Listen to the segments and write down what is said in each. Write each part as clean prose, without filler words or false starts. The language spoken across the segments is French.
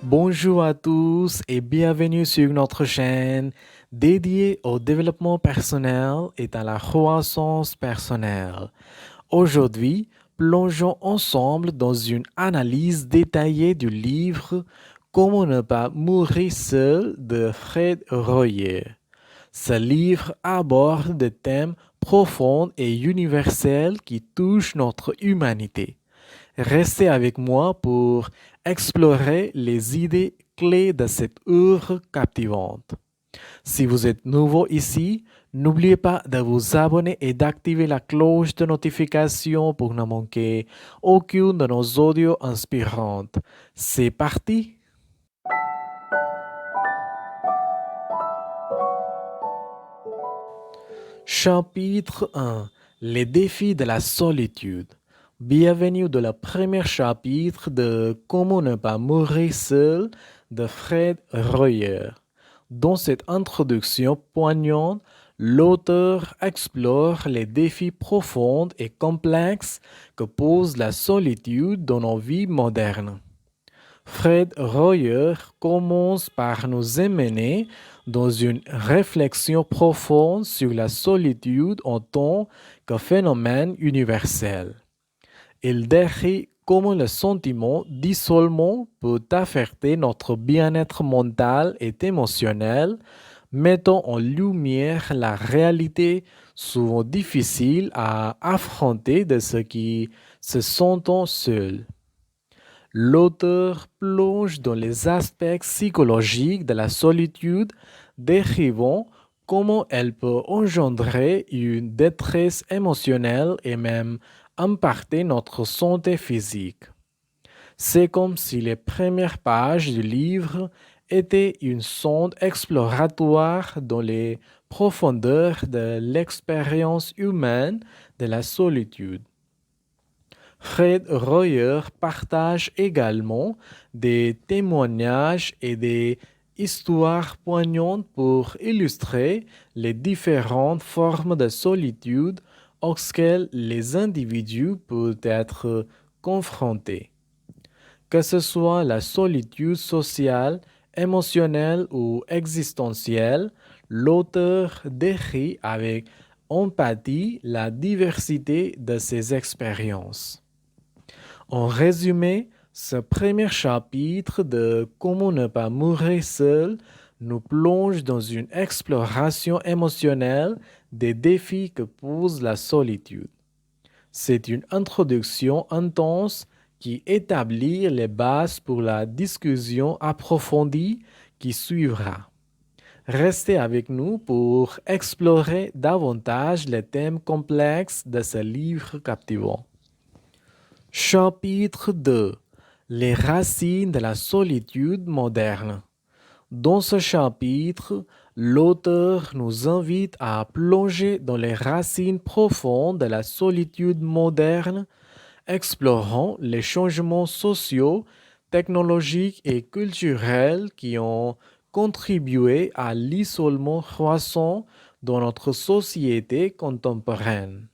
Bonjour à tous et bienvenue sur notre chaîne dédiée au développement personnel et à la croissance personnelle. Aujourd'hui, plongeons ensemble dans une analyse détaillée du livre Comment ne pas mourir seul de Fred Royer. Ce livre aborde des thèmes profonds et universels qui touchent notre humanité. Restez avec moi pour explorer les idées clés de cette œuvre captivante. Si vous êtes nouveau ici, n'oubliez pas de vous abonner et d'activer la cloche de notification pour ne manquer aucune de nos audios inspirantes. C'est parti! Chapitre 1. Les défis de la solitude. Bienvenue dans le premier chapitre de Comment ne pas mourir seul de Fred Royer. Dans cette introduction poignante, l'auteur explore les défis profonds et complexes que pose la solitude dans nos vies modernes. Fred Royer commence par nous emmener dans une réflexion profonde sur la solitude en tant que phénomène universel. Il décrit comment le sentiment d'isolement peut affecter notre bien-être mental et émotionnel, mettant en lumière la réalité souvent difficile à affronter de ceux qui se sentent seuls. L'auteur plonge dans les aspects psychologiques de la solitude, décrivant comment elle peut engendrer une détresse émotionnelle et même impacter notre santé physique. C'est comme si les premières pages du livre étaient une sonde exploratoire dans les profondeurs de l'expérience humaine de la solitude. Fred Royer partage également des témoignages et des histoires poignantes pour illustrer les différentes formes de solitude auxquelles les individus peuvent être confrontés. Que ce soit la solitude sociale, émotionnelle ou existentielle, l'auteur décrit avec empathie la diversité de ces expériences. En résumé, ce premier chapitre de Comment ne pas mourir seul nous plonge dans une exploration émotionnelle des défis que pose la solitude. C'est une introduction intense qui établit les bases pour la discussion approfondie qui suivra. Restez avec nous pour explorer davantage les thèmes complexes de ce livre captivant. Chapitre 2. Les racines de la solitude moderne. Dans ce chapitre, l'auteur nous invite à plonger dans les racines profondes de la solitude moderne, explorant les changements sociaux, technologiques et culturels qui ont contribué à l'isolement croissant dans notre société contemporaine.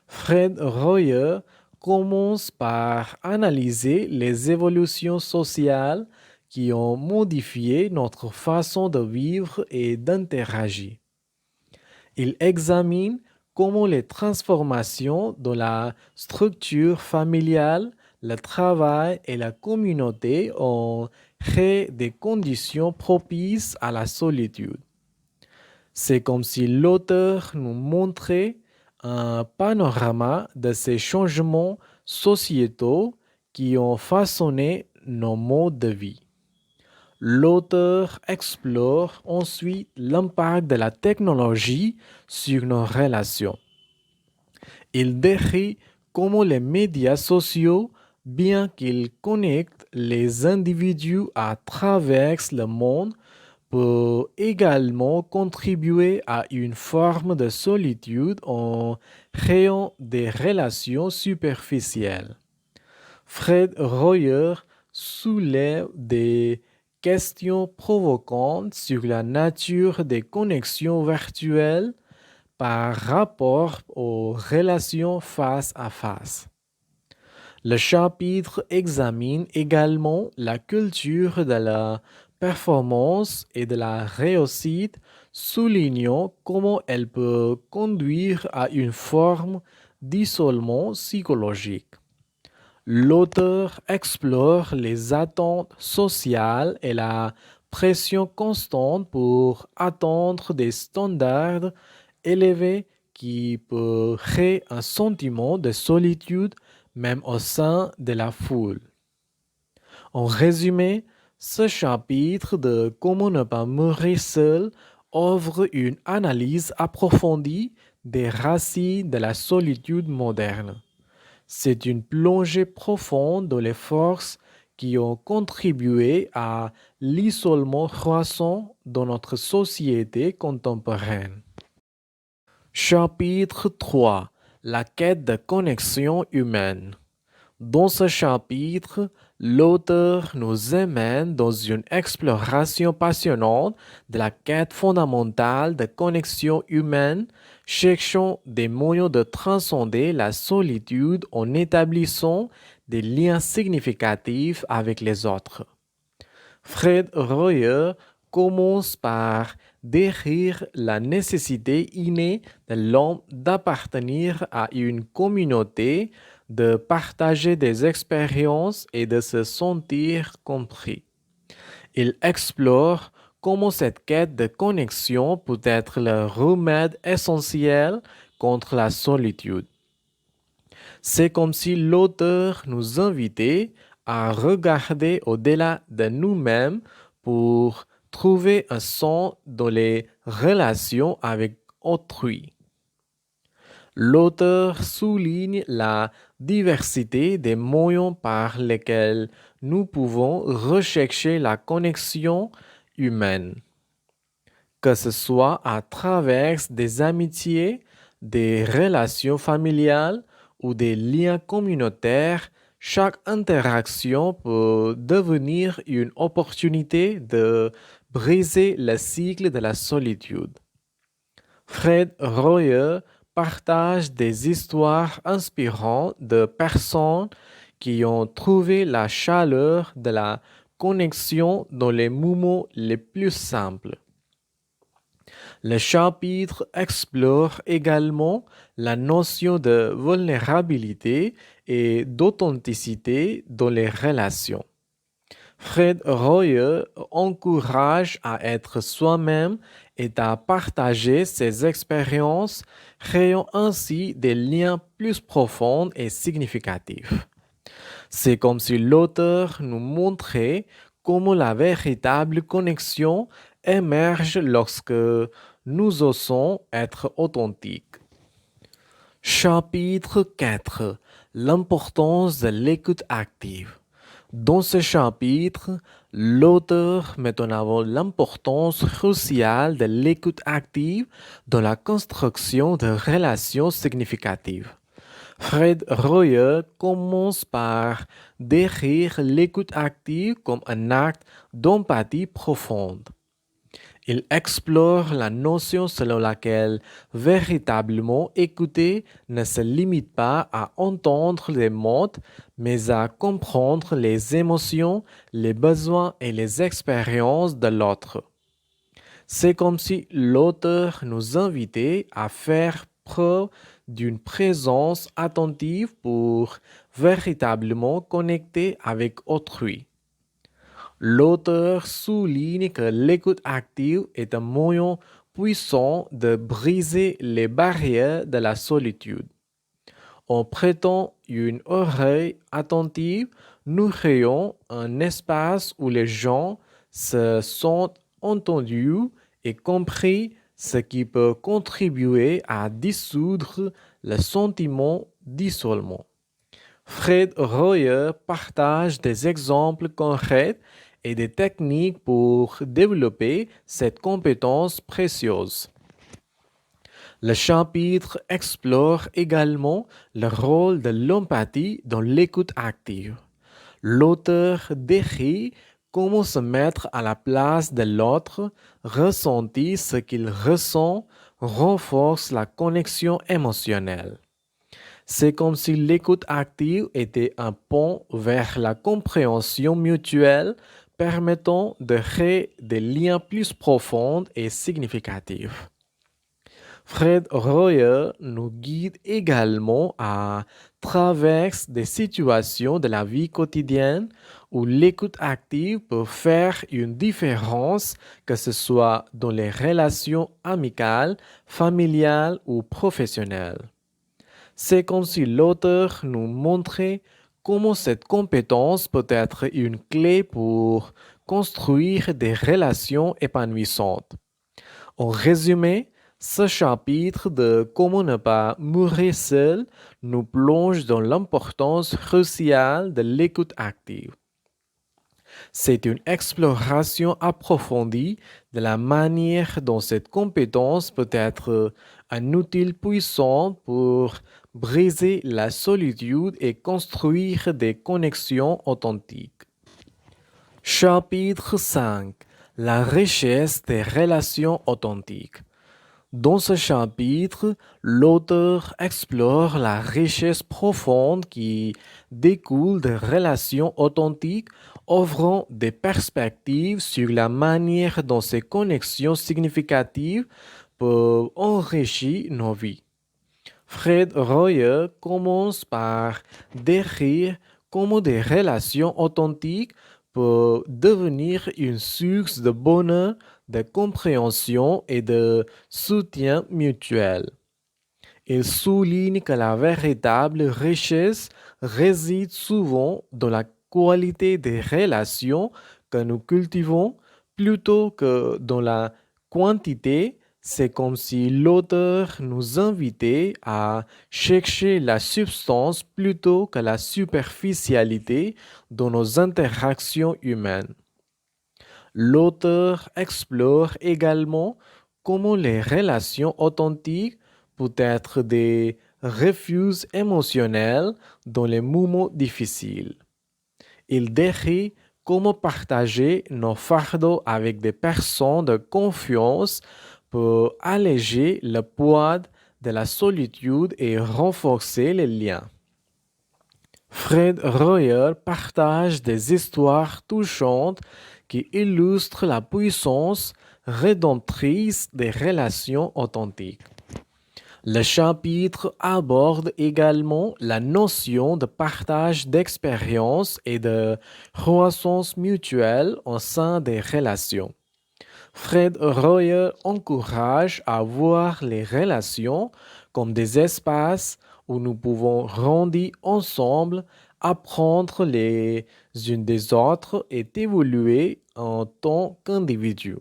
Fred Royer commence par analyser les évolutions sociales qui ont modifié notre façon de vivre et d'interagir. Il examine comment les transformations dans la structure familiale, le travail et la communauté ont créé des conditions propices à la solitude. C'est comme si l'auteur nous montrait un panorama de ces changements sociétaux qui ont façonné nos modes de vie. L'auteur explore ensuite l'impact de la technologie sur nos relations. Il décrit comment les médias sociaux, bien qu'ils connectent les individus à travers le monde, peut également contribuer à une forme de solitude en créant des relations superficielles. Fred Royer soulève des questions provocantes sur la nature des connexions virtuelles. par rapport aux relations face à face. Le chapitre examine également la culture de la performance et de la réussite, soulignant comment elle peut conduire à une forme d'isolement psychologique. L'auteur explore les attentes sociales et la pression constante pour atteindre des standards élevés qui peut créer un sentiment de solitude même au sein de la foule. En résumé, ce chapitre de Comment ne pas mourir seul offre une analyse approfondie des racines de la solitude moderne. C'est une plongée profonde dans les forces qui ont contribué à l'isolement croissant dans notre société contemporaine. Chapitre 3. La quête de connexion humaine. Dans ce chapitre, l'auteur nous emmène dans une exploration passionnante de la quête fondamentale de connexion humaine, cherchant des moyens de transcender la solitude en établissant des liens significatifs avec les autres. Fred Royer commence par décrire la nécessité innée de l'homme d'appartenir à une communauté, de partager des expériences et de se sentir compris. Il explore comment cette quête de connexion peut être le remède essentiel contre la solitude. C'est comme si l'auteur nous invitait à regarder au-delà de nous-mêmes pour trouver un sens dans les relations avec autrui. L'auteur souligne la diversité des moyens par lesquels nous pouvons rechercher la connexion humaine, que ce soit à travers des amitiés, des relations familiales ou des liens communautaires. Chaque interaction peut devenir une opportunité de briser le cycle de la solitude. Fred Royer partage des histoires inspirantes de personnes qui ont trouvé la chaleur de la connexion dans les moments les plus simples. Le chapitre explore également la notion de vulnérabilité et d'authenticité dans les relations. Fred Royer encourage à être soi-même et à partager ses expériences, créant ainsi des liens plus profonds et significatifs. C'est comme si l'auteur nous montrait comment la véritable connexion émerge lorsque nous osons être authentiques. Chapitre 4. L'importance de l'écoute active. Dans ce chapitre, l'auteur met en avant l'importance cruciale de l'écoute active dans la construction de relations significatives. Fred Royer commence par décrire l'écoute active comme un acte d'empathie profonde. Il explore la notion selon laquelle véritablement écouter ne se limite pas à entendre les mots, mais à comprendre les émotions, les besoins et les expériences de l'autre. C'est comme si l'auteur nous invitait à faire preuve d'une présence attentive pour véritablement connecter avec autrui. L'auteur souligne que l'écoute active est un moyen puissant de briser les barrières de la solitude. En prêtant une oreille attentive, nous créons un espace où les gens se sentent entendus et compris, ce qui peut contribuer à dissoudre le sentiment d'isolement. Fred Royer partage des exemples concrets et des techniques pour développer cette compétence précieuse. Le chapitre explore également le rôle de l'empathie dans l'écoute active. L'auteur décrit comment se mettre à la place de l'autre, ressentir ce qu'il ressent, renforce la connexion émotionnelle. C'est comme si l'écoute active était un pont vers la compréhension mutuelle permettant de créer des liens plus profonds et significatifs. Fred Royer nous guide également à travers des situations de la vie quotidienne où l'écoute active peut faire une différence, que ce soit dans les relations amicales, familiales ou professionnelles. C'est comme si l'auteur nous montrait comment cette compétence peut être une clé pour construire des relations épanouissantes. En résumé, ce chapitre de Comment ne pas mourir seul nous plonge dans l'importance cruciale de l'écoute active. C'est une exploration approfondie de la manière dont cette compétence peut être un outil puissant pour briser la solitude et construire des connexions authentiques. Chapitre 5. La richesse des relations authentiques. Dans ce chapitre, l'auteur explore la richesse profonde qui découle des relations authentiques, offrant des perspectives sur la manière dont ces connexions significatives peuvent enrichir nos vies. Fred Royer commence par décrire comment des relations authentiques peuvent devenir une source de bonheur, de compréhension et de soutien mutuel. Il souligne que la véritable richesse réside souvent dans la qualité des relations que nous cultivons plutôt que dans la quantité. C'est comme si l'auteur nous invitait à chercher la substance plutôt que la superficialité dans nos interactions humaines. L'auteur explore également comment les relations authentiques peuvent être des refuges émotionnels dans les moments difficiles. Il décrit comment partager nos fardeaux avec des personnes de confiance peut alléger le poids de la solitude et renforcer les liens. Fred Royer partage des histoires touchantes qui illustrent la puissance rédemptrice des relations authentiques. Le chapitre aborde également la notion de partage d'expériences et de croissance mutuelle au sein des relations. Fred Royer encourage à voir les relations comme des espaces où nous pouvons grandir ensemble, apprendre les unes des autres et évoluer en tant qu'individus.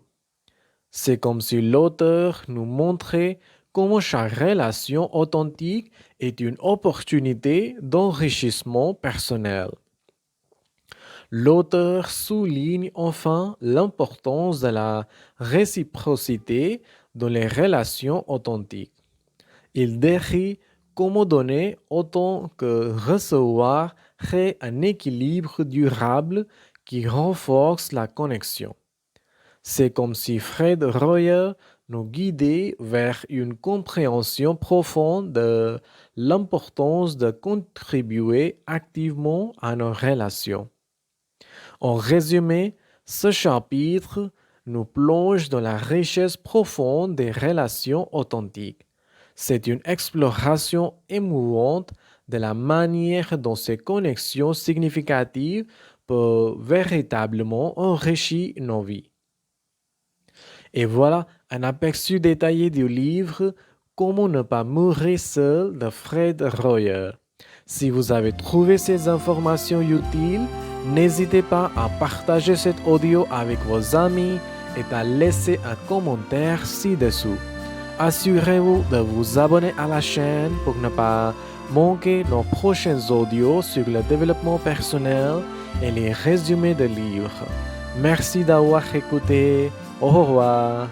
C'est comme si l'auteur nous montrait comment chaque relation authentique est une opportunité d'enrichissement personnel. L'auteur souligne enfin l'importance de la réciprocité dans les relations authentiques. Il décrit comment donner autant que recevoir crée un équilibre durable qui renforce la connexion. C'est comme si Fred Royer nous guidait vers une compréhension profonde de l'importance de contribuer activement à nos relations. En résumé, ce chapitre nous plonge dans la richesse profonde des relations authentiques. C'est une exploration émouvante de la manière dont ces connexions significatives peuvent véritablement enrichir nos vies. Et voilà un aperçu détaillé du livre Comment ne pas mourir seul de Fred Royer. Si vous avez trouvé ces informations utiles, n'hésitez pas à partager cet audio avec vos amis et à laisser un commentaire ci-dessous. Assurez-vous de vous abonner à la chaîne pour ne pas manquer nos prochains audios sur le développement personnel et les résumés de livres. Merci d'avoir écouté. Au revoir.